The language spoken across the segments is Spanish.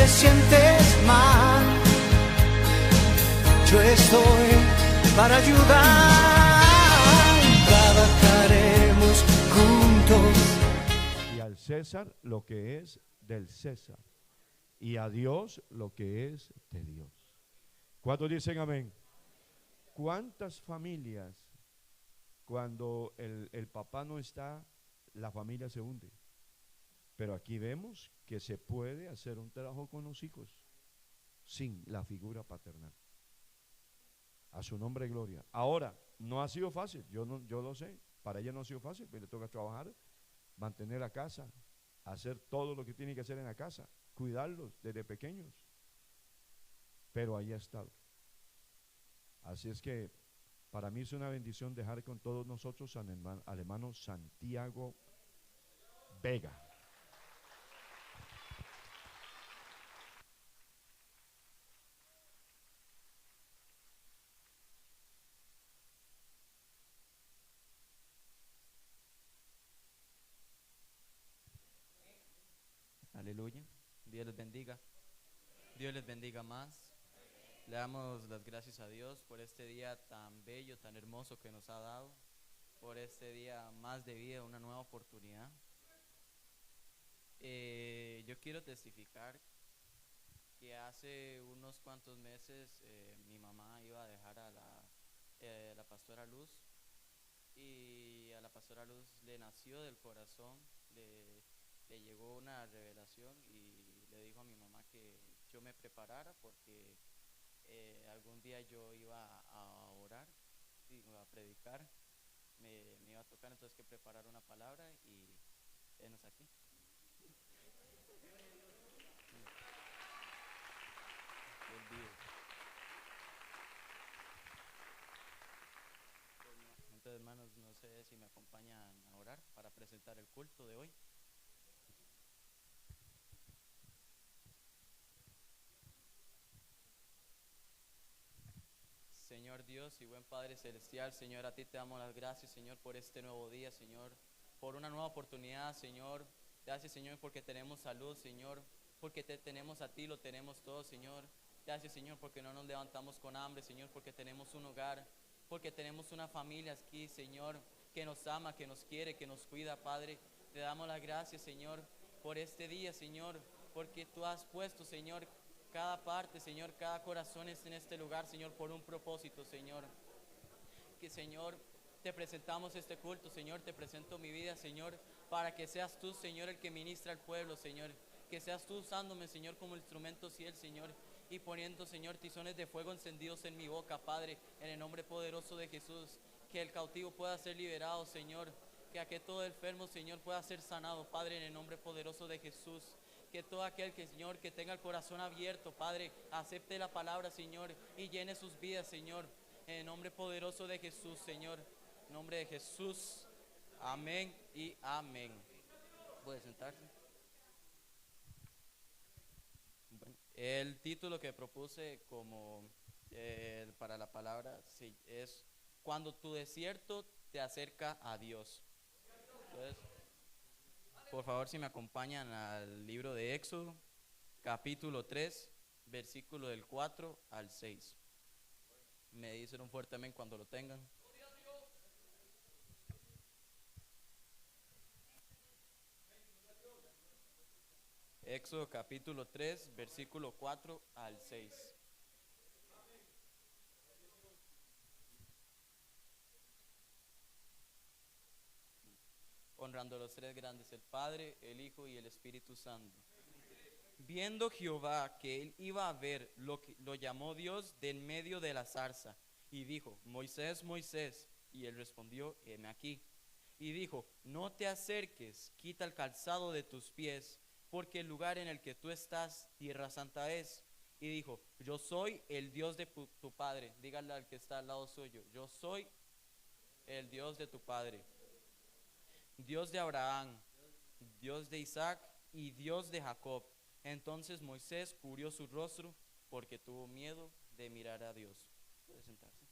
te sientes mal, yo estoy para ayudar. Trabajaremos juntos. Y al César lo que es del César, y a Dios lo que es de Dios. ¿Cuántos dicen amén? ¿Cuántas familias, cuando el papá no está, la familia se hunde? Pero aquí vemos que se puede hacer un trabajo con los hijos sin la figura paternal. A su nombre gloria. Ahora, no ha sido fácil, yo lo sé. Para ella no ha sido fácil, pero le toca trabajar, mantener la casa, hacer todo lo que tiene que hacer en la casa, cuidarlos desde pequeños. Pero ahí ha estado. Así es que para mí es una bendición dejar con todos nosotros al hermano Santiago Vega. Aleluya. Dios les bendiga. Dios les bendiga más. Le damos las gracias a Dios por este día tan bello, tan hermoso que nos ha dado, por este día más de vida, una nueva oportunidad. Yo quiero testificar que hace unos cuantos meses mi mamá iba a dejar a la pastora Luz, y a la pastora Luz le nació del corazón, le llegó una revelación y le dijo a mi mamá que yo me preparara porque algún día yo iba a orar, iba a predicar, me iba a tocar, entonces que preparar una palabra y venos aquí. Entonces, hermanos, no sé si me acompañan a orar para presentar el culto de hoy. Señor Dios y buen Padre Celestial, Señor, a ti te damos las gracias, Señor, por este nuevo día, Señor, por una nueva oportunidad, Señor. Gracias, Señor, porque tenemos salud, Señor, porque te tenemos a ti, lo tenemos todo, Señor. Gracias, Señor, porque no nos levantamos con hambre, Señor, porque tenemos un hogar, porque tenemos una familia aquí, Señor, que nos ama, que nos quiere, que nos cuida, Padre. Te damos las gracias, Señor, por este día, Señor, porque tú has puesto, Señor, cada parte, Señor, cada corazón es en este lugar, Señor, por un propósito, Señor. Que, Señor, te presentamos este culto, Señor, te presento mi vida, Señor, para que seas tú, Señor, el que ministra al pueblo, Señor. Que seas tú usándome, Señor, como instrumento fiel, Señor, y poniendo, Señor, tizones de fuego encendidos en mi boca, Padre, en el nombre poderoso de Jesús. Que el cautivo pueda ser liberado, Señor. Que todo enfermo, Señor, pueda ser sanado, Padre, en el nombre poderoso de Jesús. Que todo aquel que, Señor, que tenga el corazón abierto, Padre, acepte la palabra, Señor, y llene sus vidas, Señor, en el nombre poderoso de Jesús, Señor, en nombre de Jesús, amén y amén. ¿Puede sentarse? Bueno, el título que propuse como para la palabra es Cuando tu desierto te acerca a Dios. Entonces, por favor, si me acompañan al libro de Éxodo, capítulo 3, versículo del 4 al 6. Me dicen un fuerte amén cuando lo tengan. Éxodo capítulo 3, versículo 4 al 6. Honrando a los tres grandes, el Padre, el Hijo y el Espíritu Santo. Viendo Jehová que él iba a ver, lo llamó Dios del medio de la zarza y dijo: Moisés, Moisés. Y él respondió: heme aquí. Y dijo: no te acerques, quita el calzado de tus pies, porque el lugar en el que tú estás, tierra santa es. Y dijo: yo soy el Dios de tu padre. Dígale al que está al lado suyo: yo soy el Dios de tu padre, Dios de Abraham, Dios de Isaac y Dios de Jacob. Entonces Moisés cubrió su rostro porque tuvo miedo de mirar a Dios. ¿Puede sentarse?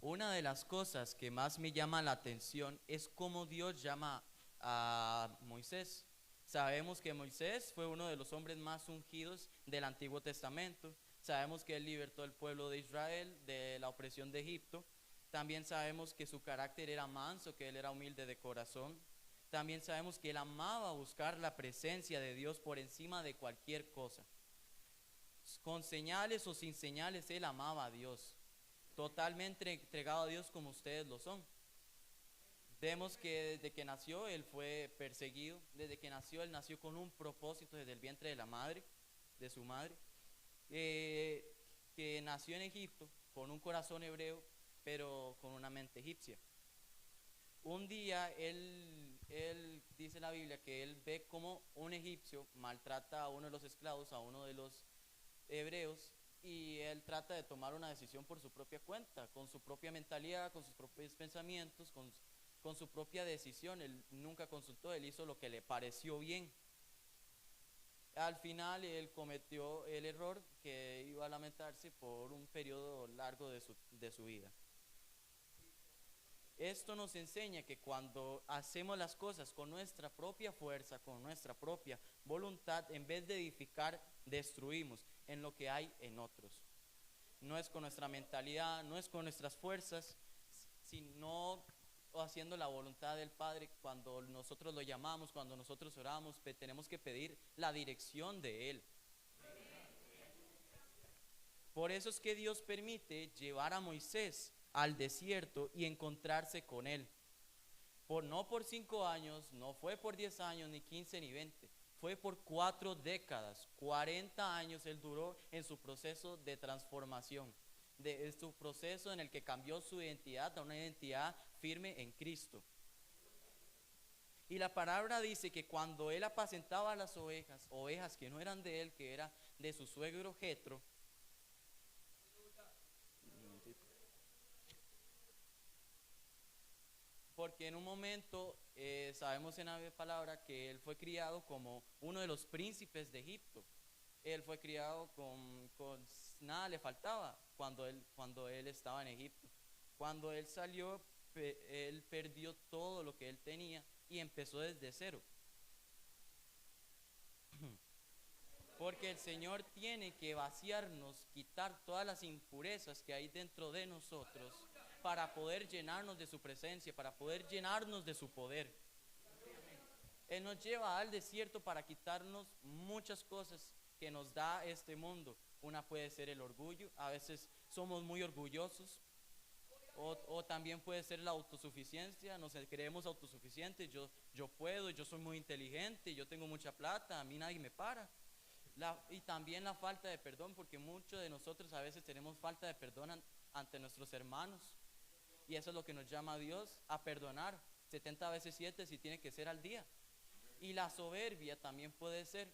Una de las cosas que más me llama la atención es cómo Dios llama a Moisés. Sabemos que Moisés fue uno de los hombres más ungidos del Antiguo Testamento. Sabemos que él libertó al pueblo de Israel de la opresión de Egipto. También sabemos que su carácter era manso, que él era humilde de corazón. También sabemos que él amaba buscar la presencia de Dios por encima de cualquier cosa. Con señales o sin señales, él amaba a Dios. Totalmente entregado a Dios como ustedes lo son. Vemos que desde que nació él fue perseguido. Desde que nació él nació con un propósito desde el vientre de la madre, de su madre. Que nació en Egipto con un corazón hebreo, pero con una mente egipcia. Un día él dice en la Biblia que él ve como un egipcio maltrata a uno de los esclavos, a uno de los hebreos, y él trata de tomar una decisión por su propia cuenta, con su propia mentalidad, con sus propios pensamientos, con su propia decisión. Él nunca consultó, él hizo lo que le pareció bien. Al final él cometió el error que iba a lamentarse por un periodo largo de su vida. Esto nos enseña que cuando hacemos las cosas con nuestra propia fuerza, con nuestra propia voluntad, en vez de edificar, destruimos en lo que hay en otros. No es con nuestra mentalidad, no es con nuestras fuerzas, sino haciendo la voluntad del Padre. Cuando nosotros lo llamamos, cuando nosotros oramos, tenemos que pedir la dirección de Él. Por eso es que Dios permite llevar a Moisés al desierto y encontrarse con Él. No por 5 años, no fue por 10 años, ni 15, ni 20. Fue por 4 décadas, 40 años él duró en su proceso de transformación, de su proceso en el que cambió su identidad a una identidad firme en Cristo. Y la palabra dice que cuando él apacentaba las ovejas que no eran de él, que era de su suegro Jetro, porque en un momento sabemos en la palabra que él fue criado como uno de los príncipes de Egipto. Él fue criado con nada le faltaba cuando él estaba en Egipto. Cuando él salió, él perdió todo lo que él tenía y empezó desde cero. Porque el Señor tiene que vaciarnos, quitar todas las impurezas que hay dentro de nosotros, para poder llenarnos de su presencia, para poder llenarnos de su poder. Él nos lleva al desierto para quitarnos muchas cosas que nos da este mundo. Una puede ser el orgullo, a veces somos muy orgullosos, o también puede ser la autosuficiencia, nos creemos autosuficientes, yo puedo, yo soy muy inteligente, yo tengo mucha plata, a mí nadie me para. Y también la falta de perdón, porque muchos de nosotros a veces tenemos falta de perdón ante nuestros hermanos. Y eso es lo que nos llama a Dios a perdonar 70 veces 7 si tiene que ser al día. Y la soberbia también puede ser.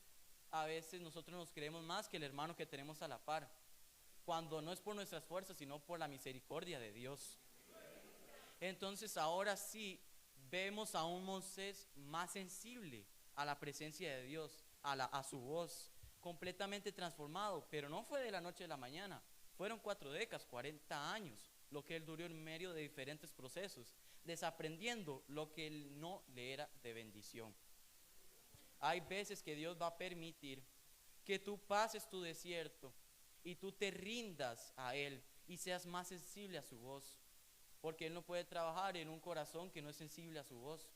A veces nosotros nos creemos más que el hermano que tenemos a la par, cuando no es por nuestras fuerzas, sino por la misericordia de Dios. Entonces ahora sí vemos a un Moisés más sensible a la presencia de Dios, a su voz, completamente transformado. Pero no fue de la noche a la mañana, fueron 4 décadas, 40 años. Lo que él duró en medio de diferentes procesos, desaprendiendo lo que él no le era de bendición. Hay veces que Dios va a permitir que tú pases tu desierto y tú te rindas a Él y seas más sensible a su voz, porque Él no puede trabajar en un corazón que no es sensible a su voz.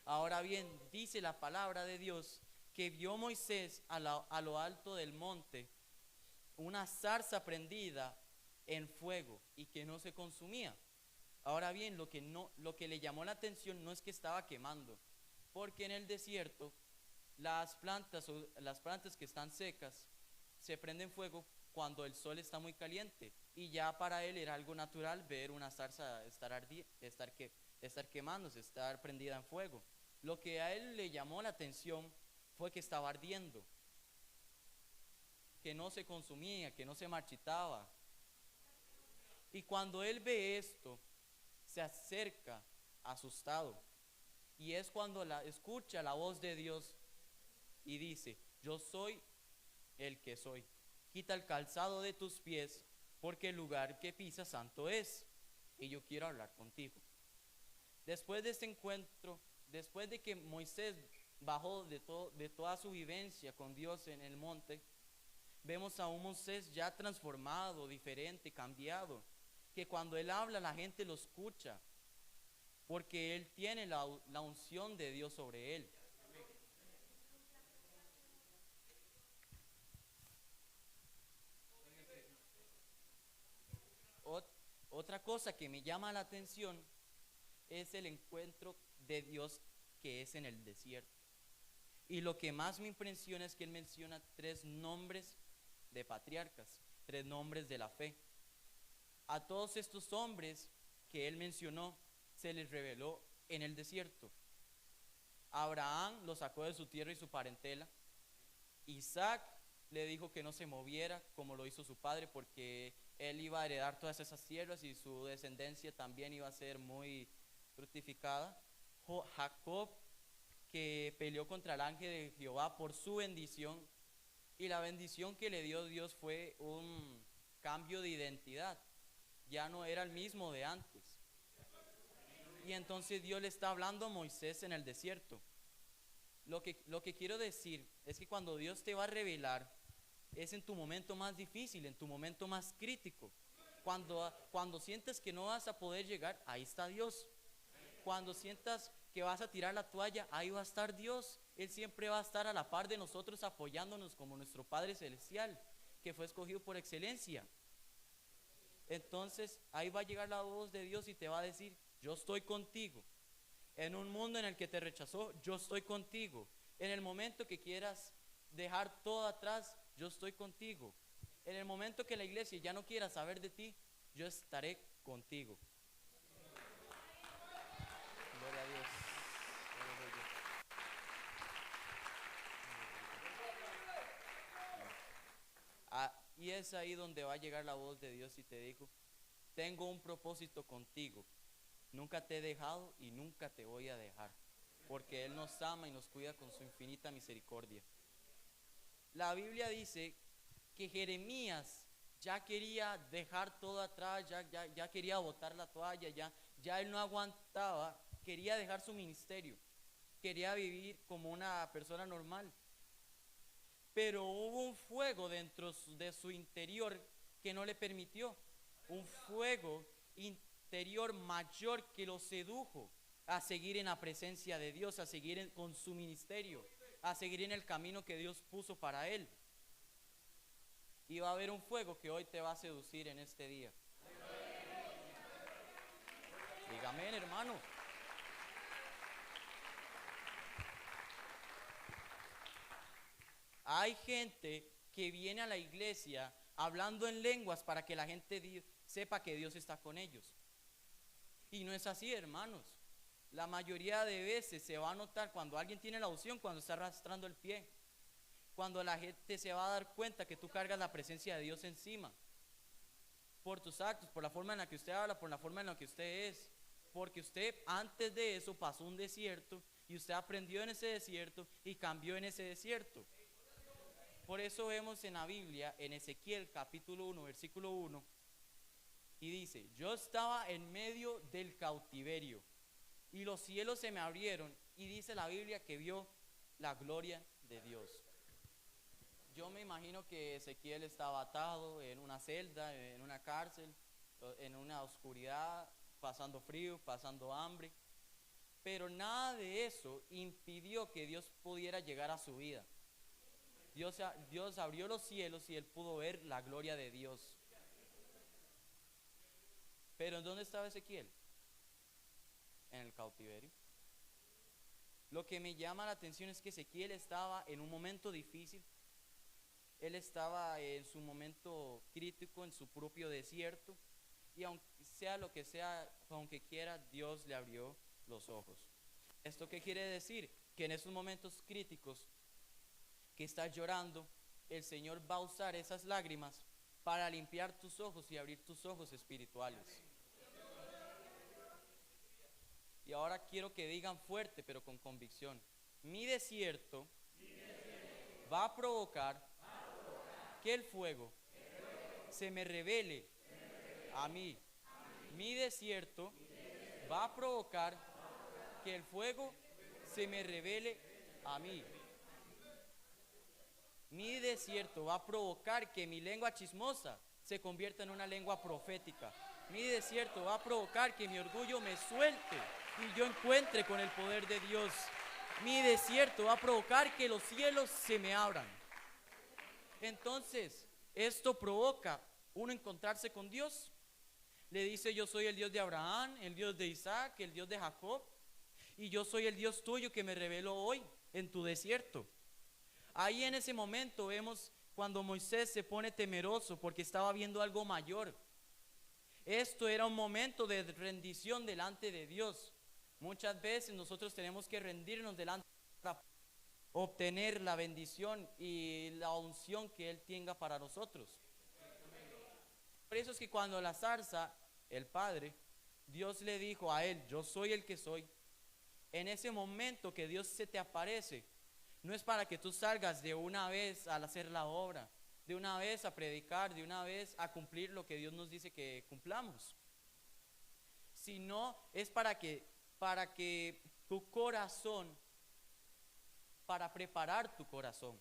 Ahora bien, dice la palabra de Dios que vio Moisés a lo alto del monte una zarza prendida en fuego y que no se consumía. Ahora bien, lo que le llamó la atención no es que estaba quemando, porque en el desierto las plantas que están secas se prenden fuego cuando el sol está muy caliente, y ya para él era algo natural ver una zarza estar quemándose, estar prendida en fuego. Lo que a él le llamó la atención fue que estaba ardiendo, que no se consumía, que no se marchitaba. Y cuando él ve esto, se acerca asustado. Y es cuando escucha la voz de Dios y dice: yo soy el que soy. Quita el calzado de tus pies, porque el lugar que pisas santo es, y yo quiero hablar contigo. Después de este encuentro después de que Moisés bajó de toda su vivencia con Dios en el monte, vemos a un Moisés ya transformado, diferente, cambiado, que cuando él habla la gente lo escucha, porque él tiene la unción de Dios sobre él. Otra cosa que me llama la atención es el encuentro de Dios que es en el desierto. Y lo que más me impresiona es que él menciona 3 nombres de patriarcas, 3 nombres de la fe. A todos estos hombres que él mencionó se les reveló en el desierto. Abraham lo sacó de su tierra y su parentela. Isaac le dijo que no se moviera como lo hizo su padre, porque él iba a heredar todas esas tierras y su descendencia también iba a ser muy fructificada. Jacob, que peleó contra el ángel de Jehová por su bendición, y la bendición que le dio Dios fue un cambio de identidad. Ya no era el mismo de antes. Y entonces Dios le está hablando a Moisés en el desierto. Lo que quiero decir es que cuando Dios te va a revelar, es en tu momento más difícil, en tu momento más crítico. Cuando sientes que no vas a poder llegar, ahí está Dios. Cuando sientas que vas a tirar la toalla, ahí va a estar Dios. Él siempre va a estar a la par de nosotros, apoyándonos como nuestro Padre Celestial, que fue escogido por excelencia. Entonces ahí va a llegar la voz de Dios y te va a decir: yo estoy contigo. En un mundo en el que te rechazó, yo estoy contigo. En el momento que quieras dejar todo atrás, yo estoy contigo. En el momento que la iglesia ya no quiera saber de ti, yo estaré contigo. Gloria a Dios. Y es ahí donde va a llegar la voz de Dios y te dijo: tengo un propósito contigo. Nunca te he dejado y nunca te voy a dejar, porque Él nos ama y nos cuida con su infinita misericordia. La Biblia dice que Jeremías ya quería dejar todo atrás, ya quería botar la toalla, ya él no aguantaba, quería dejar su ministerio, quería vivir como una persona normal. Pero hubo un fuego dentro de su interior que no le permitió, un fuego interior mayor que lo sedujo a seguir en la presencia de Dios, a seguir con su ministerio, a seguir en el camino que Dios puso para él. Y va a haber un fuego que hoy te va a seducir en este día. Dígame, hermano. Hay gente que viene a la iglesia hablando en lenguas para que la gente sepa que Dios está con ellos. Y no es así, hermanos. La mayoría de veces se va a notar cuando alguien tiene la unción, cuando está arrastrando el pie, cuando la gente se va a dar cuenta que tú cargas la presencia de Dios encima, por tus actos, por la forma en la que usted habla, por la forma en la que usted es, porque usted antes de eso pasó un desierto y usted aprendió en ese desierto y cambió en ese desierto. Por eso vemos en la Biblia, en Ezequiel capítulo 1, versículo 1, y dice: yo estaba en medio del cautiverio y los cielos se me abrieron, y dice la Biblia que vio la gloria de Dios. Yo me imagino que Ezequiel estaba atado en una celda, en una cárcel, en una oscuridad, pasando frío, pasando hambre, pero nada de eso impidió que Dios pudiera llegar a su vida. Dios abrió los cielos y él pudo ver la gloria de Dios. Pero ¿en dónde estaba Ezequiel? En el cautiverio. Lo que me llama la atención es que Ezequiel estaba en un momento difícil. Él estaba en su momento crítico, en su propio desierto, y aunque sea lo que sea, aunque quiera, Dios le abrió los ojos. ¿Esto qué quiere decir? Que en esos momentos críticos que estás llorando, el Señor va a usar esas lágrimas para limpiar tus ojos y abrir tus ojos espirituales. Y ahora quiero que digan fuerte, pero con convicción: mi desierto va a provocar que el fuego se me revele a mí. Mi desierto va a provocar que el fuego se me revele a mí. Mi desierto va a provocar que mi lengua chismosa se convierta en una lengua profética. Mi desierto va a provocar que mi orgullo me suelte y yo encuentre con el poder de Dios. Mi desierto va a provocar que los cielos se me abran. Entonces, esto provoca uno encontrarse con Dios. Le dice: yo soy el Dios de Abraham, el Dios de Isaac, el Dios de Jacob, y yo soy el Dios tuyo que me revelo hoy en tu desierto. Ahí en ese momento vemos cuando Moisés se pone temeroso porque estaba viendo algo mayor. Esto era un momento de rendición delante de Dios. Muchas veces nosotros tenemos que rendirnos delante de Dios para obtener la bendición y la unción que Él tenga para nosotros. Por eso es que cuando la zarza, el Padre, Dios le dijo a él: yo soy el que soy. En ese momento que Dios se te aparece, no es para que tú salgas de una vez al hacer la obra, de una vez a predicar, de una vez a cumplir lo que Dios nos dice que cumplamos, sino es para que tu corazón, para preparar tu corazón,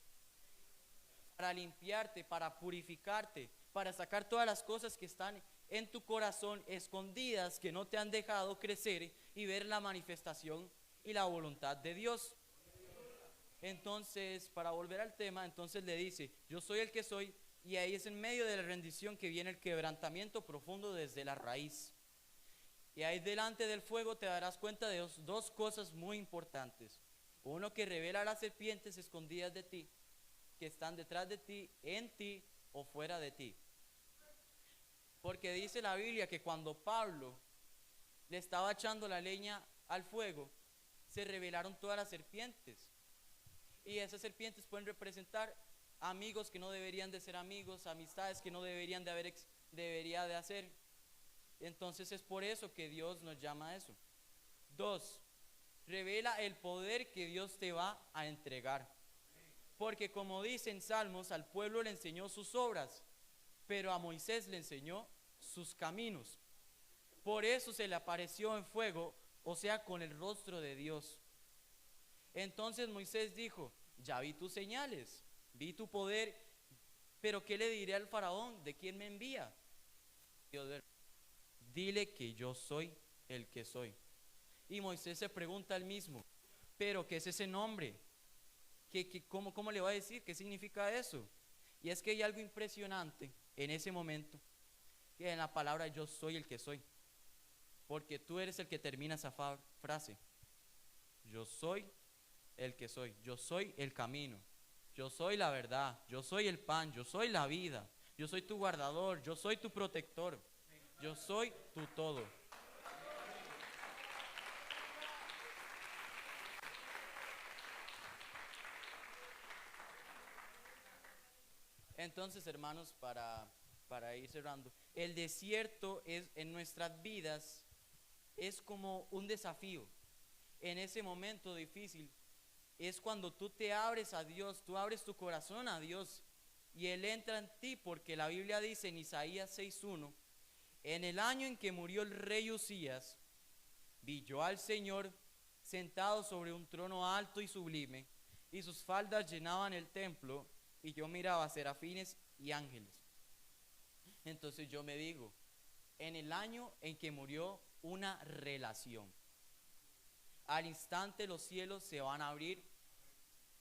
para limpiarte, para purificarte, para sacar todas las cosas que están en tu corazón escondidas, que no te han dejado crecer y ver la manifestación y la voluntad de Dios. Entonces, para volver al tema, entonces le dice: yo soy el que soy, y ahí es en medio de la rendición que viene el quebrantamiento profundo desde la raíz. Y ahí delante del fuego te darás cuenta de dos cosas muy importantes. Uno, que revela las serpientes escondidas de ti, que están detrás de ti, en ti o fuera de ti. Porque dice la Biblia que cuando Pablo le estaba echando la leña al fuego, se revelaron todas las serpientes. Y esas serpientes pueden representar amigos que no deberían de ser amigos, amistades que no debería de hacer. Entonces es por eso que Dios nos llama a eso. 2, revela el poder que Dios te va a entregar. Porque como dice en Salmos, al pueblo le enseñó sus obras, pero a Moisés le enseñó sus caminos. Por eso se le apareció en fuego, o sea, con el rostro de Dios. Entonces Moisés dijo: ya vi tus señales, vi tu poder, pero ¿qué le diré al faraón? ¿De quién me envía? Dios, dile que yo soy el que soy. Y Moisés se pregunta al mismo: ¿pero qué es ese nombre? ¿Cómo le va a decir? ¿Qué significa eso? Y es que hay algo impresionante en ese momento, que en la palabra yo soy el que soy, porque tú eres el que termina esa frase. Yo soy el que soy, yo soy el camino, yo soy la verdad, yo soy el pan, yo soy la vida, yo soy tu guardador, yo soy tu protector, yo soy tu todo. Entonces, hermanos, para ir cerrando, el desierto en nuestras vidas es como un desafío. En ese momento difícil es cuando tú te abres a Dios, tú abres tu corazón a Dios y Él entra en ti, porque la Biblia dice en Isaías 6:1: en el año en que murió el rey Usías, vi yo al Señor sentado sobre un trono alto y sublime, y sus faldas llenaban el templo, y yo miraba serafines y ángeles. Entonces yo me digo, en el año en que murió una relación, al instante los cielos se van a abrir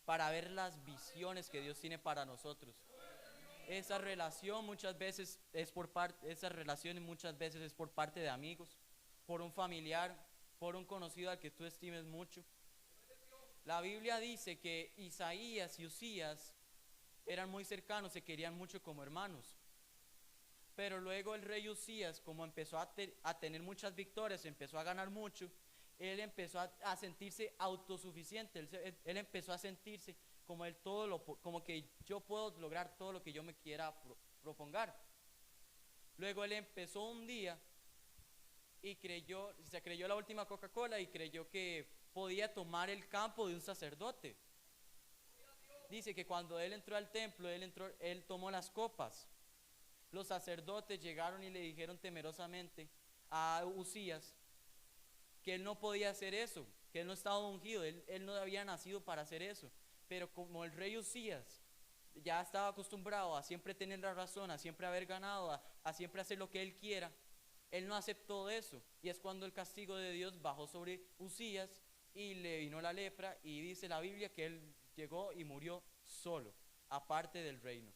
para ver las visiones que Dios tiene para nosotros. Esa relación muchas veces es por parte de amigos, por un familiar, por un conocido al que tú estimes mucho. La Biblia dice que Isaías y Usías eran muy cercanos, se querían mucho como hermanos. Pero luego el rey Usías, como empezó a tener muchas victorias, empezó a ganar mucho, él empezó a sentirse autosuficiente, él empezó a sentirse como como que yo puedo lograr todo lo que yo me quiera propongar. Luego él empezó un día y se creyó la última Coca-Cola y creyó que podía tomar el campo de un sacerdote. Dice que cuando él entró al templo, él tomó las copas. Los sacerdotes llegaron y le dijeron temerosamente a Usías que él no podía hacer eso, que él no estaba ungido, él no había nacido para hacer eso. Pero como el rey Usías ya estaba acostumbrado a siempre tener la razón, a siempre haber ganado, a siempre hacer lo que él quiera, él no aceptó eso. Y es cuando el castigo de Dios bajó sobre Usías y le vino la lepra, y dice la Biblia que él llegó y murió solo, aparte del reino.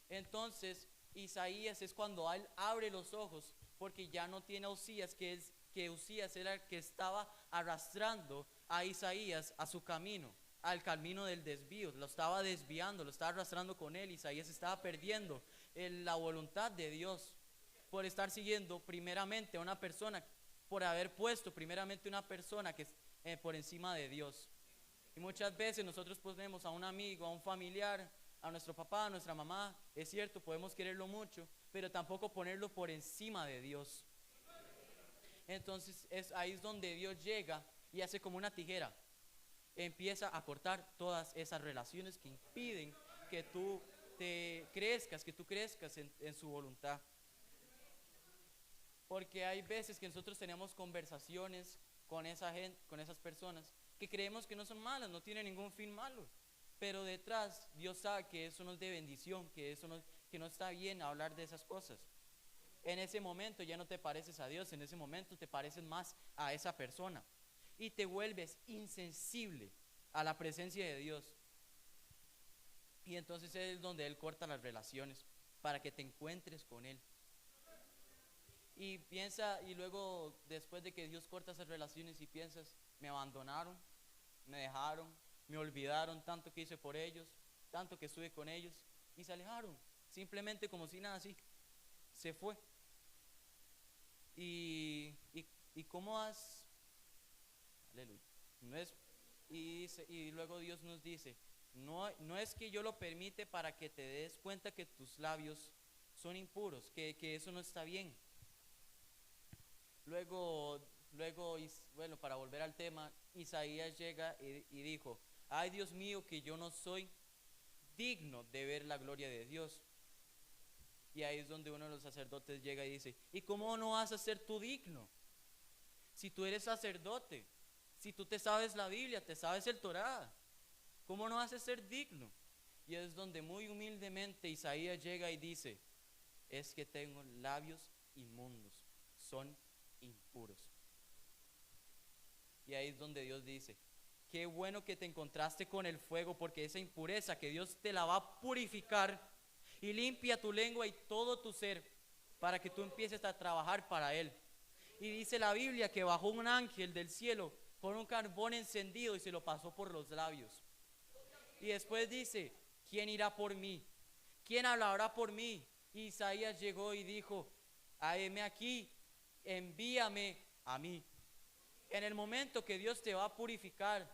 Entonces Isaías es cuando él abre los ojos, porque ya no tiene a Usías, que Usías era el que estaba arrastrando a Isaías a su camino, al camino del desvío, lo estaba desviando, lo estaba arrastrando con él. Isaías estaba perdiendo la voluntad de Dios por estar siguiendo primeramente a una persona, por haber puesto primeramente una persona que es por encima de Dios. Y muchas veces nosotros ponemos a un amigo, a un familiar, a nuestro papá, a nuestra mamá, es cierto, podemos quererlo mucho, pero tampoco ponerlo por encima de Dios. Entonces ahí es donde Dios llega y hace como una tijera, empieza a cortar todas esas relaciones que impiden que tú crezcas en su voluntad. Porque hay veces que nosotros tenemos conversaciones con esa gente, con esas personas, que creemos que no son malas, no tienen ningún fin malo, pero detrás Dios sabe que eso no es de bendición, que no está bien hablar de esas cosas. En ese momento ya no te pareces a Dios, en ese momento te pareces más a esa persona y te vuelves insensible a la presencia de Dios. Y entonces es donde Él corta las relaciones para que te encuentres con Él. Y piensa, y luego después de que Dios corta esas relaciones y piensas, me abandonaron, me dejaron, me olvidaron, tanto que hice por ellos, tanto que estuve con ellos, y se alejaron, simplemente como si nada, así, se fue. Y cómo has, aleluya, y luego Dios nos dice, no es que yo lo permite para que te des cuenta que tus labios son impuros, que eso no está bien. Luego, bueno, para volver al tema, Isaías llega y dijo, ay Dios mío, que yo no soy digno de ver la gloria de Dios. Y ahí es donde uno de los sacerdotes llega y dice, ¿y cómo no vas a ser tú digno? Si tú eres sacerdote, si tú te sabes la Biblia, te sabes el Torá, ¿cómo no vas a ser digno? Y es donde muy humildemente Isaías llega y dice, es que tengo labios inmundos, son impuros. Y ahí es donde Dios dice, qué bueno que te encontraste con el fuego, porque esa impureza que Dios te la va a purificar y limpia tu lengua y todo tu ser para que tú empieces a trabajar para Él. Y dice la Biblia que bajó un ángel del cielo con un carbón encendido y se lo pasó por los labios. Y después dice, ¿quién irá por mí? ¿Quién hablará por mí? Y Isaías llegó y dijo, heme aquí, envíame a mí. En el momento que Dios te va a purificar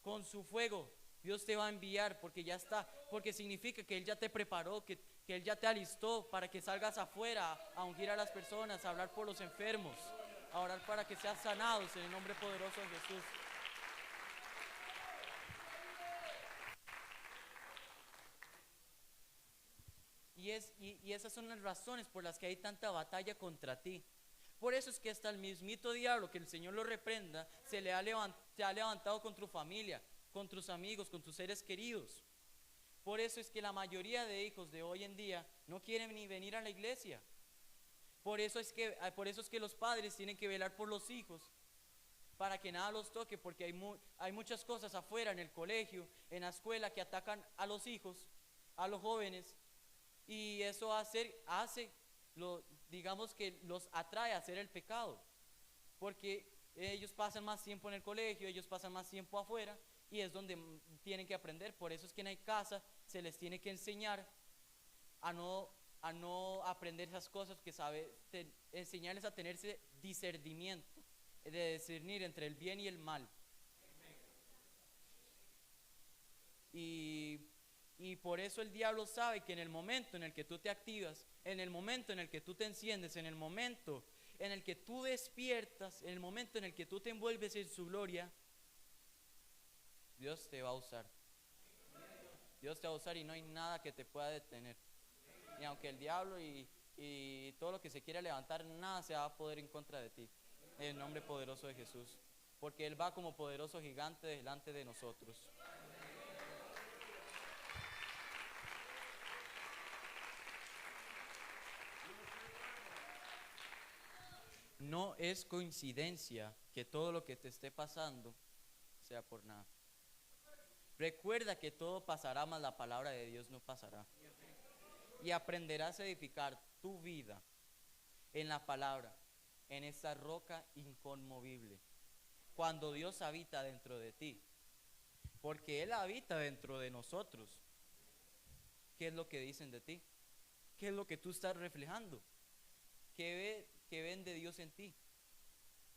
con su fuego, Dios te va a enviar, porque ya está, porque significa que Él ya te preparó, que Él ya te alistó para que salgas afuera a ungir a las personas, a hablar por los enfermos, a orar para que sean sanados en el nombre poderoso de Jesús. Y esas son las razones por las que hay tanta batalla contra ti. Por eso es que hasta el mismito diablo, que el Señor lo reprenda, te ha levantado con tu familia, con tus amigos, con tus seres queridos. Por eso es que la mayoría de hijos de hoy en día no quieren ni venir a la iglesia. Por eso es que los padres tienen que velar por los hijos, para que nada los toque, porque hay muchas cosas afuera, en el colegio, en la escuela, que atacan a los hijos, a los jóvenes, y eso digamos que los atrae a hacer el pecado, porque ellos pasan más tiempo en el colegio, ellos pasan más tiempo afuera, y es donde tienen que aprender. Por eso es que en la casa se les tiene que enseñar a no aprender esas cosas, enseñarles a tenerse discernimiento, de discernir entre el bien y el mal. Y por eso el diablo sabe que en el momento en el que tú te activas, en el momento en el que tú te enciendes, en el momento en el que tú despiertas, en el momento en el que tú te envuelves en su gloria, Dios te va a usar. Dios te va a usar y no hay nada que te pueda detener. Y aunque el diablo y todo lo que se quiera levantar, nada se va a poder en contra de ti. En el nombre poderoso de Jesús. porque Él va como poderoso gigante delante de nosotros. No es coincidencia que todo lo que te esté pasando sea por nada. Recuerda que todo pasará, mas la palabra de Dios no pasará. Y aprenderás a edificar tu vida en la palabra, en esta roca inconmovible. Cuando Dios habita dentro de ti, porque Él habita dentro de nosotros. ¿Qué es lo que dicen de ti? ¿Qué es lo que tú estás reflejando? ¿Qué ven de Dios en ti?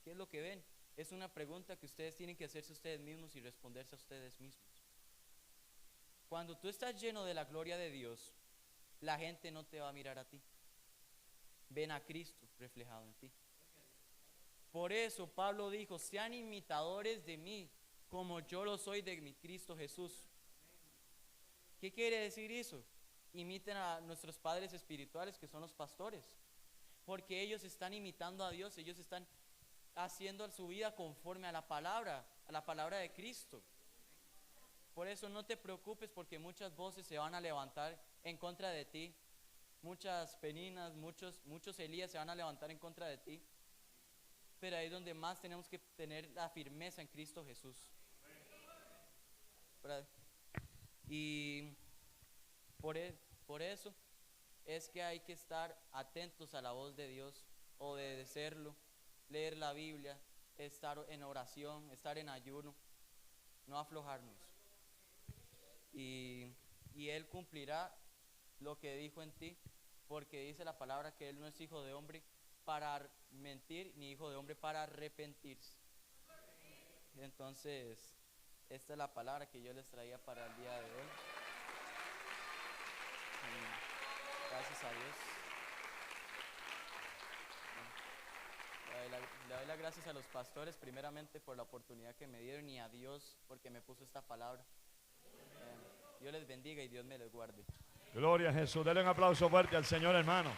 ¿Qué es lo que ven? Es una pregunta que ustedes tienen que hacerse ustedes mismos y responderse a ustedes mismos. Cuando tú estás lleno de la gloria de Dios, la gente no te va a mirar a ti. Ven a Cristo reflejado en ti. Por eso Pablo dijo: sean imitadores de mí, como yo lo soy de mi Cristo Jesús. ¿Qué quiere decir eso? Imiten a nuestros padres espirituales, que son los pastores, porque ellos están imitando a Dios, ellos están haciendo su vida conforme a la palabra de Cristo. Por eso no te preocupes, porque muchas voces se van a levantar en contra de ti, muchas peninas, muchos Elías se van a levantar en contra de ti, pero ahí es donde más tenemos que tener la firmeza en Cristo Jesús. Y por eso es que hay que estar atentos a la voz de Dios, obedecerlo, leer la Biblia, estar en oración, estar en ayuno, no aflojarnos. Y Él cumplirá lo que dijo en ti, porque dice la palabra que Él no es hijo de hombre para mentir, ni hijo de hombre para arrepentirse. Entonces, esta es la palabra que yo les traía para el día de hoy. Gracias a Dios. Le doy las gracias a los pastores primeramente por la oportunidad que me dieron, y a Dios porque me puso esta palabra. Dios les bendiga y Dios me les guarde. Gloria a Jesús. Denle un aplauso fuerte al Señor, hermano.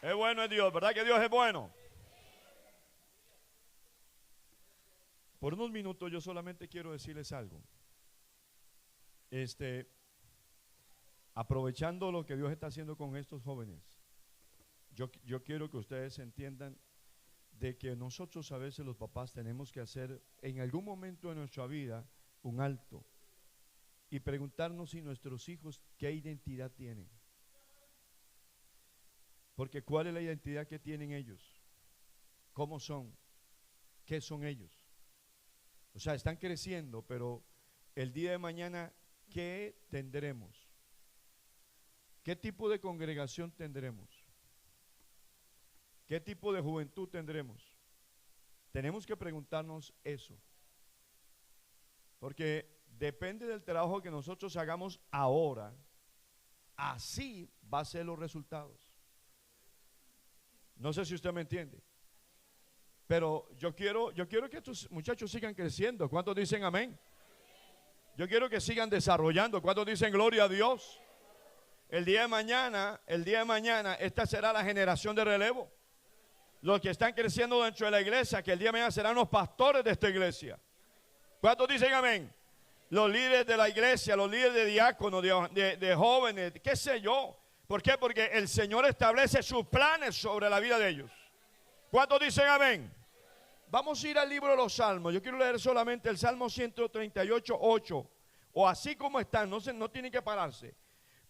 Es bueno, es Dios, ¿verdad que Dios es bueno? Por unos minutos yo solamente quiero decirles algo. Aprovechando lo que Dios está haciendo con estos jóvenes, yo quiero que ustedes entiendan de que nosotros a veces los papás tenemos que hacer en algún momento de nuestra vida un alto y preguntarnos si nuestros hijos qué identidad tienen. Porque ¿cuál es la identidad que tienen ellos? ¿Cómo son? ¿Qué son ellos? O sea, están creciendo, pero el día de mañana, ¿qué tendremos? ¿Qué tipo de congregación tendremos? ¿Qué tipo de juventud tendremos? Tenemos que preguntarnos eso. Porque depende del trabajo que nosotros hagamos ahora, así va a ser los resultados. No sé si usted me entiende. Pero yo quiero que estos muchachos sigan creciendo. ¿Cuántos dicen amén? Yo quiero que sigan desarrollando. ¿Cuántos dicen gloria a Dios? El día de mañana, esta será la generación de relevo. Los que están creciendo dentro de la iglesia, que el día de mañana serán los pastores de esta iglesia. ¿Cuántos dicen amén? Los líderes de la iglesia, los líderes de diáconos, de jóvenes, qué sé yo. ¿Por qué? Porque el Señor establece sus planes sobre la vida de ellos. ¿Cuántos dicen amén? Vamos a ir al libro de los Salmos. Yo quiero leer solamente el Salmo 138, 8. O así como están, no tienen que pararse.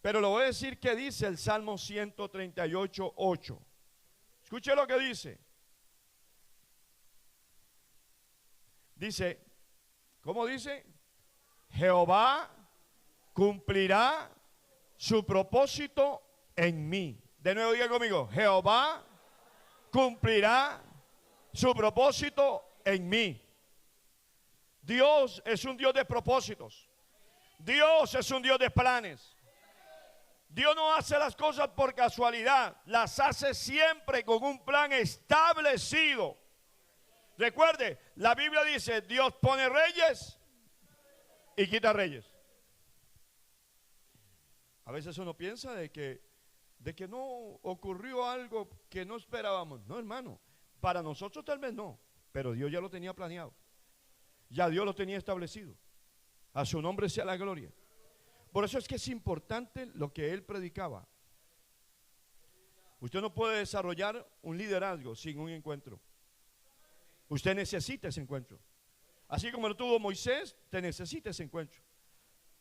Pero le voy a decir qué dice el Salmo 138, 8. Escuche lo que dice. Dice, ¿cómo dice? Jehová cumplirá su propósito en mí. De nuevo diga conmigo, Jehová cumplirá su propósito en mí. Dios es un Dios de propósitos. Dios es un Dios de planes. Dios no hace las cosas por casualidad, las hace siempre con un plan establecido. Recuerde, la Biblia dice, Dios pone reyes y quita reyes. A veces uno piensa de que de que no ocurrió algo que no esperábamos. No, hermano, para nosotros tal vez no, pero Dios ya lo tenía planeado. Ya Dios lo tenía establecido. A su nombre sea la gloria. Por eso es que es importante lo que él predicaba. Usted no puede desarrollar un liderazgo sin un encuentro. Usted necesita ese encuentro. Así como lo tuvo Moisés, usted necesita ese encuentro.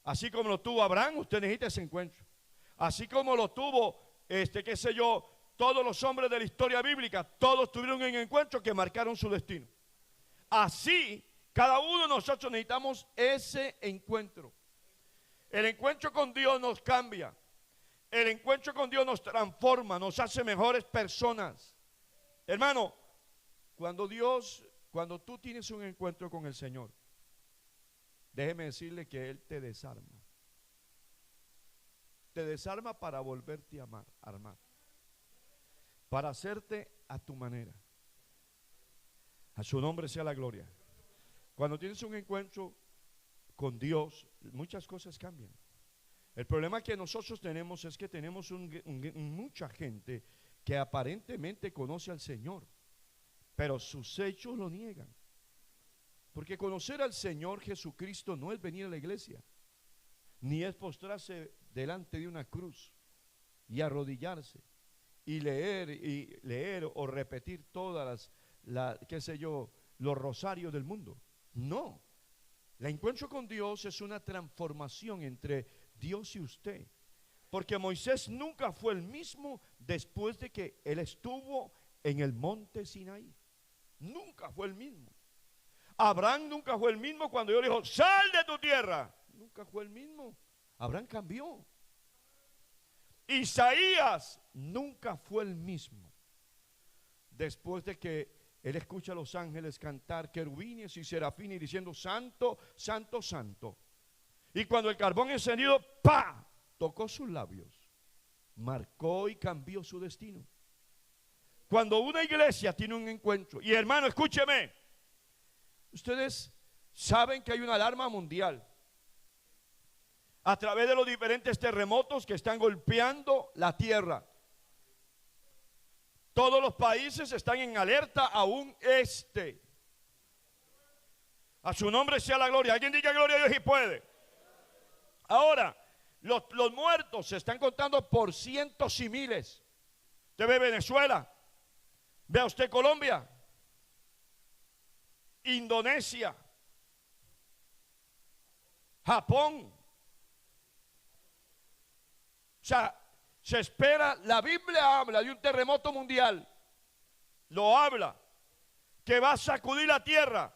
Así como lo tuvo Abraham, usted necesita ese encuentro. Así como lo tuvo, qué sé yo, todos los hombres de la historia bíblica, todos tuvieron un encuentro que marcaron su destino. Así, cada uno de nosotros necesitamos ese encuentro. El encuentro con Dios nos cambia. El encuentro con Dios nos transforma, nos hace mejores personas. Hermano, cuando tú tienes un encuentro con el Señor, déjeme decirle que Él te desarma. Te desarma para volverte a armar. Para hacerte a tu manera. A su nombre sea la gloria. Cuando tienes un encuentro con Dios, muchas cosas cambian. El problema que nosotros tenemos es que tenemos mucha gente que aparentemente conoce al Señor, pero sus hechos lo niegan. Porque conocer al Señor Jesucristo no es venir a la iglesia, ni es postrarse delante de una cruz y arrodillarse y leer o repetir todas los rosarios del mundo. No. El encuentro con Dios es una transformación entre Dios y usted. Porque Moisés nunca fue el mismo después de que él estuvo en el monte Sinaí. Nunca fue el mismo. Abraham nunca fue el mismo cuando Dios dijo, sal de tu tierra. Nunca fue el mismo. Abraham cambió. Isaías nunca fue el mismo después de que él escucha a los ángeles cantar, querubines y serafines, diciendo, santo, santo, santo. Y cuando el carbón encendido, ¡pa!, tocó sus labios, marcó y cambió su destino. Cuando una iglesia tiene un encuentro, y hermano, escúcheme, ustedes saben que hay una alarma mundial a través de los diferentes terremotos que están golpeando la tierra. Todos los países están en alerta, aún este. A su nombre sea la gloria. Alguien diga gloria a Dios y puede. Ahora, los muertos se están contando por cientos y miles. Usted ve Venezuela, vea usted Colombia, Indonesia, Japón. O sea, se espera, la Biblia habla de un terremoto mundial, lo habla, que va a sacudir la tierra.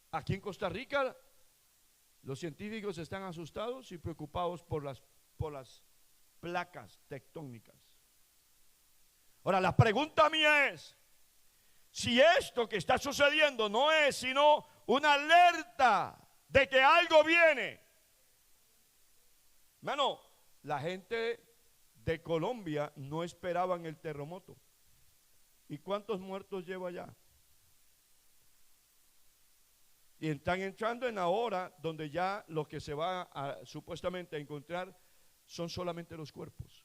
Aquí en Costa Rica, los científicos están asustados y preocupados por las placas tectónicas. Ahora, la pregunta mía es, si esto que está sucediendo no es sino una alerta de que algo viene. Hermano, la gente de Colombia no esperaban el terremoto. ¿Y cuántos muertos lleva allá? Y están entrando en la hora donde ya lo que se va supuestamente a encontrar son solamente los cuerpos.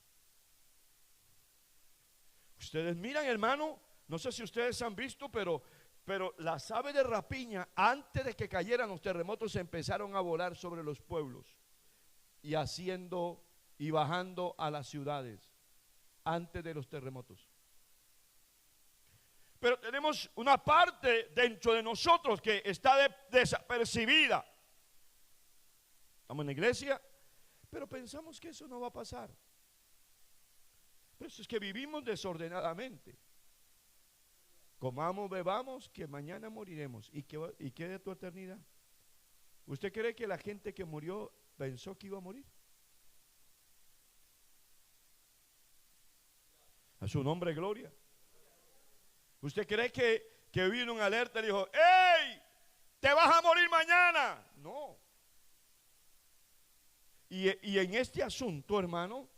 Ustedes miran, hermano, no sé si ustedes han visto, pero las aves de rapiña, antes de que cayeran los terremotos, empezaron a volar sobre los pueblos y bajando a las ciudades antes de los terremotos. Pero tenemos una parte dentro de nosotros que está desapercibida. Estamos en la iglesia, pero pensamos que eso no va a pasar. Pero eso es que vivimos desordenadamente. Comamos, bebamos, que mañana moriremos. ¿Y qué de tu eternidad? ¿Usted cree que la gente que murió pensó que iba a morir? A su nombre, gloria. ¿Usted cree que vino una alerta y dijo, ¡hey! ¡Te vas a morir mañana! No. Y en este asunto, hermano,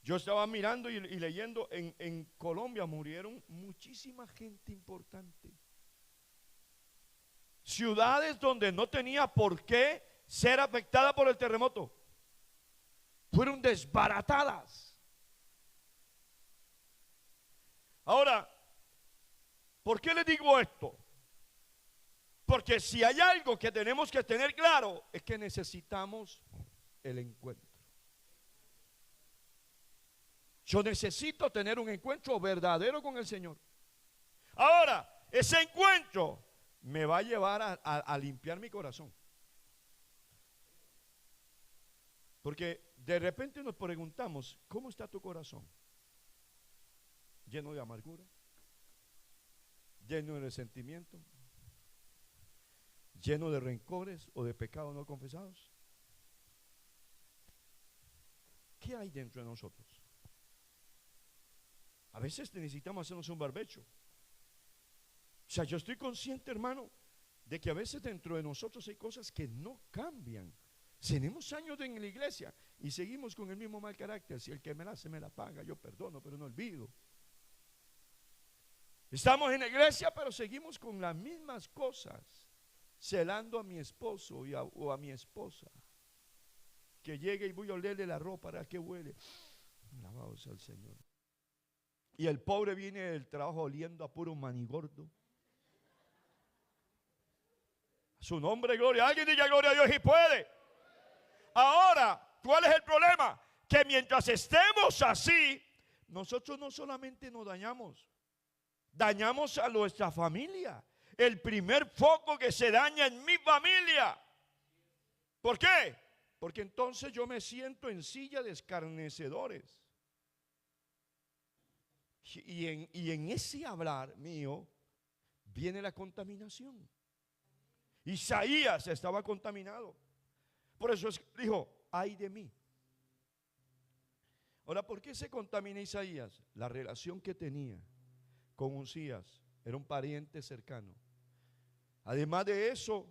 yo estaba mirando y leyendo, en Colombia murieron muchísima gente importante. Ciudades donde no tenía por qué ser afectada por el terremoto fueron desbaratadas. Ahora, ¿por qué le digo esto? Porque si hay algo que tenemos que tener claro, es que necesitamos el encuentro. Yo necesito tener un encuentro verdadero con el Señor. Ahora, ese encuentro me va a llevar a limpiar mi corazón. Porque de repente nos preguntamos, ¿cómo está tu corazón? ¿Lleno de amargura? ¿Lleno de resentimiento? ¿Lleno de rencores o de pecados no confesados? ¿Qué hay dentro de nosotros? A veces necesitamos hacernos un barbecho. O sea, yo estoy consciente, hermano, de que a veces dentro de nosotros hay cosas que no cambian. Tenemos años en la iglesia y seguimos con el mismo mal carácter. Si el que me la hace me la paga, yo perdono, pero no olvido. Estamos en la iglesia, pero seguimos con las mismas cosas, celando a mi esposo o a mi esposa. Que llegue y voy a olerle la ropa, ¿para qué huele? Alabado sea el Señor. Y el pobre viene del trabajo oliendo a puro manigordo. Su nombre, gloria. Alguien diga gloria a Dios y puede. Ahora, ¿cuál es el problema? Que mientras estemos así, nosotros no solamente nos dañamos, dañamos a nuestra familia. El primer foco que se daña en mi familia. ¿Por qué? Porque entonces yo me siento en silla de escarnecedores. Y en ese hablar mío viene la contaminación. Isaías estaba contaminado. Por eso dijo, ay de mí. Ahora, ¿por qué se contamina Isaías? La relación que tenía con Usías, era un pariente cercano. Además de eso,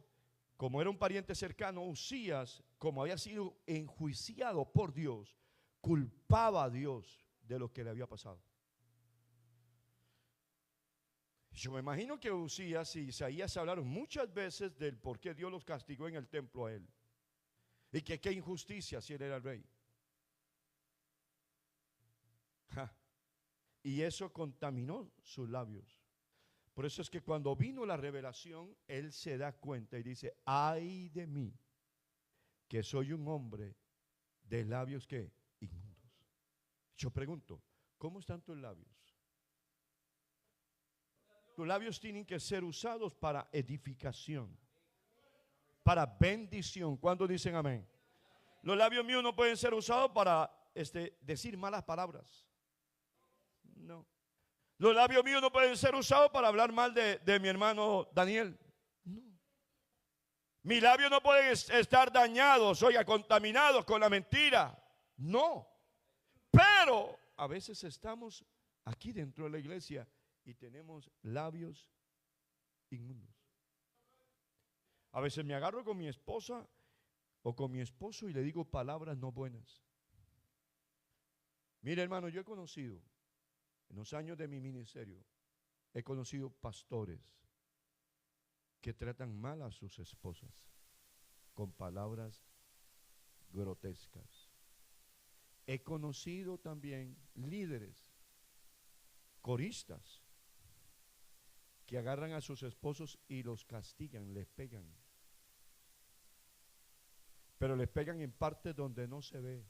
como era un pariente cercano, Usías, como había sido enjuiciado por Dios, culpaba a Dios de lo que le había pasado. Yo me imagino que Usías y Isaías hablaron muchas veces del por qué Dios los castigó en el templo a él. Y que qué injusticia si él era el rey. Y eso contaminó sus labios. Por eso es que cuando vino la revelación, él se da cuenta y dice, ay de mí, que soy un hombre de labios que inmundos. Yo pregunto, ¿cómo están tus labios? Tus labios tienen que ser usados para edificación, para bendición. ¿Cuántos dicen amén? Los labios míos no pueden ser usados para decir malas palabras. No. Los labios míos no pueden ser usados para hablar mal de mi hermano Daniel. No. Mis labios no pueden estar dañados, oiga, contaminados con la mentira. No. Pero a veces estamos aquí dentro de la iglesia y tenemos labios inmundos. A veces me agarro con mi esposa o con mi esposo y le digo palabras no buenas. Mire, hermano, yo he conocido en los años de mi ministerio, he conocido pastores que tratan mal a sus esposas con palabras grotescas. He conocido también líderes, coristas, que agarran a sus esposos y los castigan, les pegan. Pero les pegan en partes donde no se ve.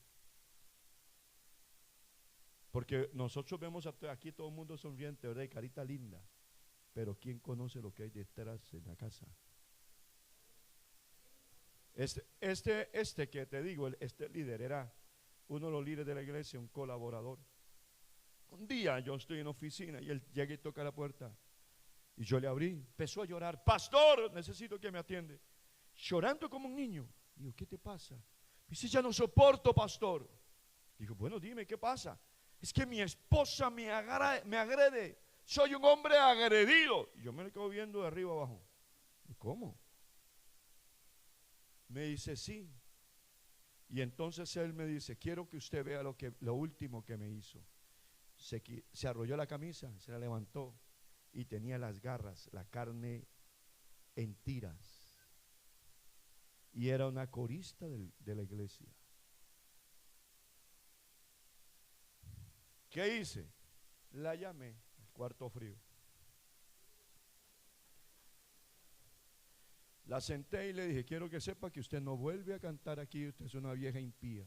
Porque nosotros vemos aquí todo el mundo sonriente, ¿verdad? Y carita linda. Pero ¿quién conoce lo que hay detrás en la casa? Este que te digo, este líder era uno de los líderes de la iglesia, un colaborador. Un día yo estoy en la oficina y él llega y toca la puerta. Y yo le abrí, empezó a llorar. Pastor, necesito que me atiende. Llorando como un niño. Digo, ¿qué te pasa? Me dice, ya no soporto, pastor. Digo, bueno, dime, ¿qué pasa? Es que mi esposa me agrede. Soy un hombre agredido. Y yo me le quedo viendo de arriba abajo. ¿Cómo? Me dice, sí. Y entonces él me dice, quiero que usted vea lo último que me hizo. Se arrolló la camisa, se la levantó y tenía las garras, la carne en tiras. Y era una corista de la iglesia. ¿Qué hice? La llamé. cuarto frío. La senté y le dije, quiero que sepa que usted no vuelve a cantar aquí, usted es una vieja impía.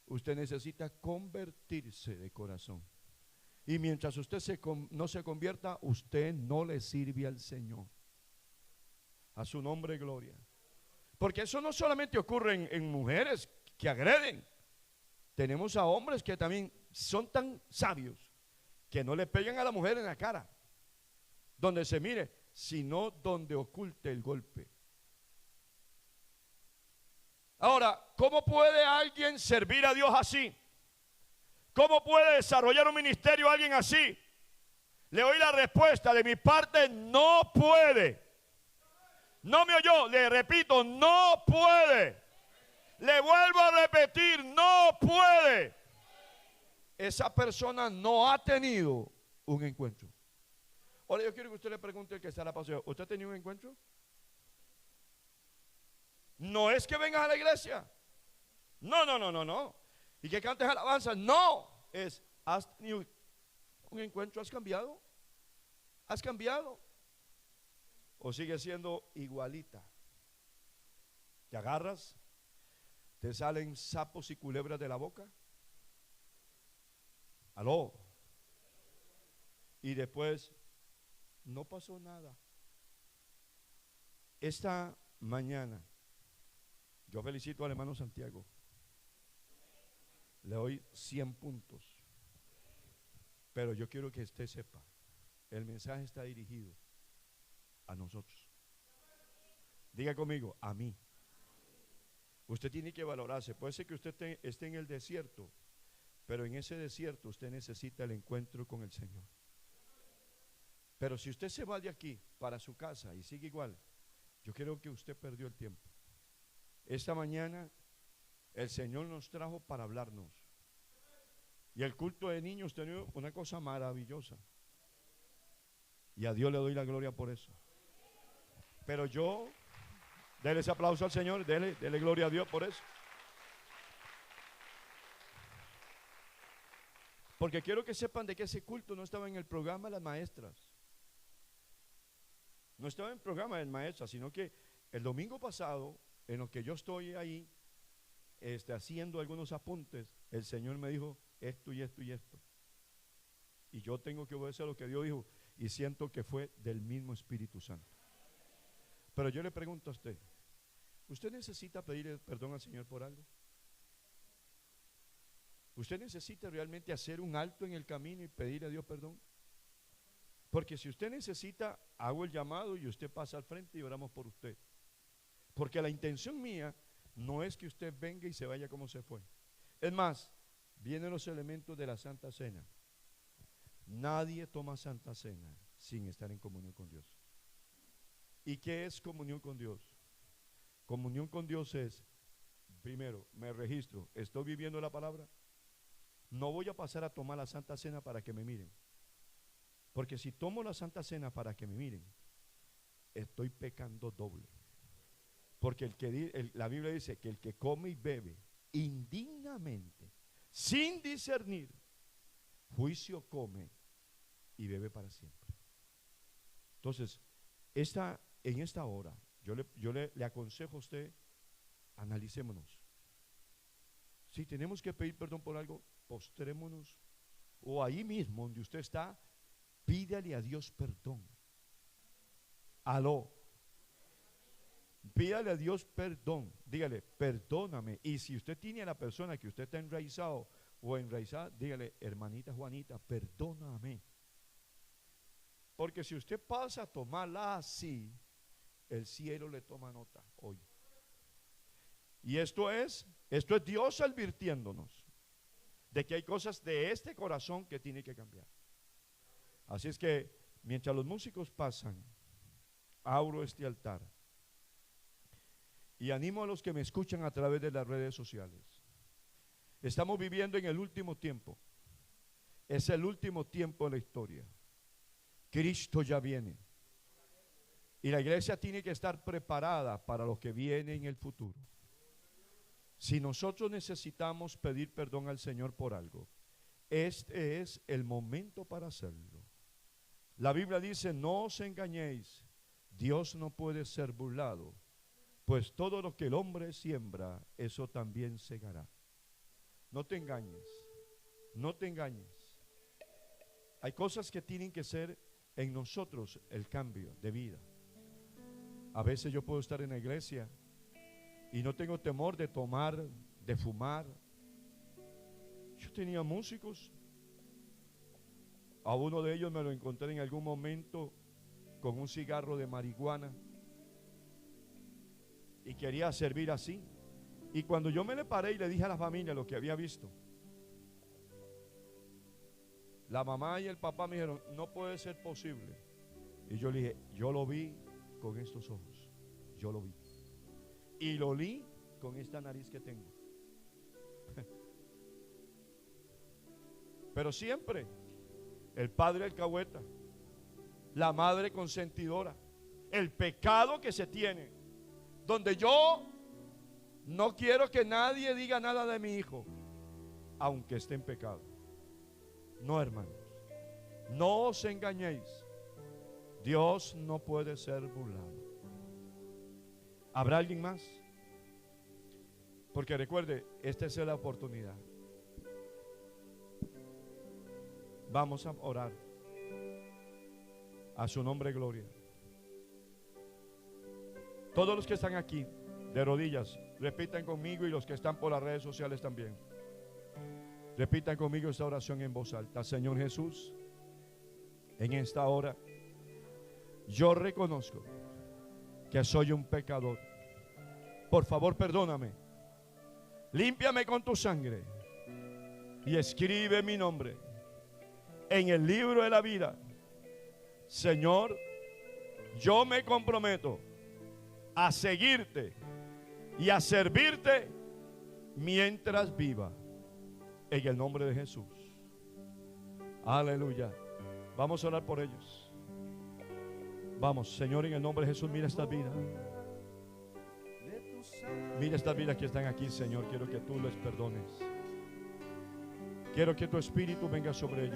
Usted necesita convertirse de corazón. Y mientras usted no se convierta, usted no le sirve al Señor. A su nombre, gloria. Porque eso no solamente ocurre en mujeres que agreden. Tenemos a hombres que también son tan sabios que no le pegan a la mujer en la cara, donde se mire, sino donde oculte el golpe. Ahora, ¿cómo puede alguien servir a Dios así? ¿Cómo puede desarrollar un ministerio alguien así? Le doy la respuesta de mi parte: no puede. No me oyó, le repito, no puede. Le vuelvo a repetir, no puede. Esa persona no ha tenido un encuentro. Ahora yo quiero que usted le pregunte al que está a la paseo, ¿usted ha tenido un encuentro? No es que vengas a la iglesia. No. Y que cantes alabanza. No. Es, ¿has tenido un encuentro? ¿Has cambiado? ¿Has cambiado? ¿O sigue siendo igualita? Te agarras, te salen sapos y culebras de la boca. Aló. Y después no pasó nada. Esta mañana yo felicito al hermano Santiago. Le doy 100 puntos. Pero yo quiero que usted sepa, el mensaje está dirigido a nosotros. Diga conmigo, a mí. Usted tiene que valorarse. Puede ser que usted esté en el desierto, pero en ese desierto usted necesita el encuentro con el Señor. Pero si usted se va de aquí para su casa y sigue igual, yo creo que usted perdió el tiempo. Esta mañana el Señor nos trajo para hablarnos. Y el culto de niños tenía una cosa maravillosa. Y a Dios le doy la gloria por eso. Pero yo, déle ese aplauso al Señor, déle gloria a Dios por eso. Porque quiero que sepan de que ese culto no estaba en el programa de las maestras. No estaba en el programa de maestras, sino que el domingo pasado, en lo que yo estoy ahí, haciendo algunos apuntes, el Señor me dijo esto y esto y esto. Y yo tengo que obedecer lo que Dios dijo, y siento que fue del mismo Espíritu Santo. Pero yo le pregunto a usted, ¿usted necesita pedirle perdón al Señor por algo? ¿Usted necesita realmente hacer un alto en el camino y pedirle a Dios perdón? Porque si usted necesita, hago el llamado y usted pasa al frente y oramos por usted. Porque la intención mía no es que usted venga y se vaya como se fue. Es más, vienen los elementos de la Santa Cena. Nadie toma Santa Cena sin estar en comunión con Dios. ¿Y qué es comunión con Dios? Comunión con Dios es, primero, me registro, estoy viviendo la palabra. No voy a pasar a tomar la Santa Cena para que me miren. Porque si tomo la Santa Cena para que me miren, estoy pecando doble. Porque la Biblia dice que el que come y bebe indignamente, sin discernir, juicio come y bebe para siempre. Entonces, en esta hora, yo le aconsejo a usted, analicémonos. Si tenemos que pedir perdón por algo, postrémonos, o ahí mismo donde usted está, pídale a Dios perdón. Aló. Pídale a Dios perdón. Dígale, perdóname. Y si usted tiene a la persona que usted está enraizado o enraizada, dígale, hermanita Juanita, perdóname. Porque si usted pasa a tomarla así, el cielo le toma nota hoy. Y esto es Dios advirtiéndonos de que hay cosas de este corazón que tiene que cambiar. Así es que mientras los músicos pasan, abro este altar y animo a los que me escuchan a través de las redes sociales. Estamos viviendo en el último tiempo. Es el último tiempo de la historia. Cristo ya viene. Y la iglesia tiene que estar preparada para lo que viene en el futuro. Si nosotros necesitamos pedir perdón al Señor por algo, este es el momento para hacerlo. La Biblia dice, no os engañéis, Dios no puede ser burlado, pues todo lo que el hombre siembra, eso también segará. No te engañes, no te engañes. Hay cosas que tienen que ser en nosotros el cambio de vida. A veces yo puedo estar en la iglesia y no tengo temor de tomar, de fumar. Yo tenía músicos. A uno de ellos me lo encontré en algún momento con un cigarro de marihuana y quería servir así. Y cuando yo me le paré y le dije a la familia lo que había visto, la mamá y el papá me dijeron, no puede ser posible. Y yo le dije, yo lo vi con estos ojos, yo lo vi. Y lo olí con esta nariz que tengo. Pero siempre el padre alcahueta, la madre consentidora, el pecado que se tiene, donde yo no quiero que nadie diga nada de mi hijo, aunque esté en pecado. No, hermanos, no os engañéis. Dios no puede ser burlado. ¿Habrá alguien más? Porque recuerde, esta es la oportunidad. Vamos a orar. A su nombre, gloria. Todos los que están aquí de rodillas, repitan conmigo, y los que están por las redes sociales también. Repitan conmigo esta oración en voz alta. Señor Jesús, en esta hora yo reconozco que soy un pecador. Por favor, perdóname. Límpiame con tu sangre y escribe mi nombre en el libro de la vida. Señor, yo me comprometo a seguirte y a servirte mientras viva. En el nombre de Jesús. Aleluya. Vamos a orar por ellos. Vamos, Señor, en el nombre de Jesús, mira esta vida. Mira estas vidas que están aquí, Señor. Quiero que tú les perdones. Quiero que tu espíritu venga sobre ellos.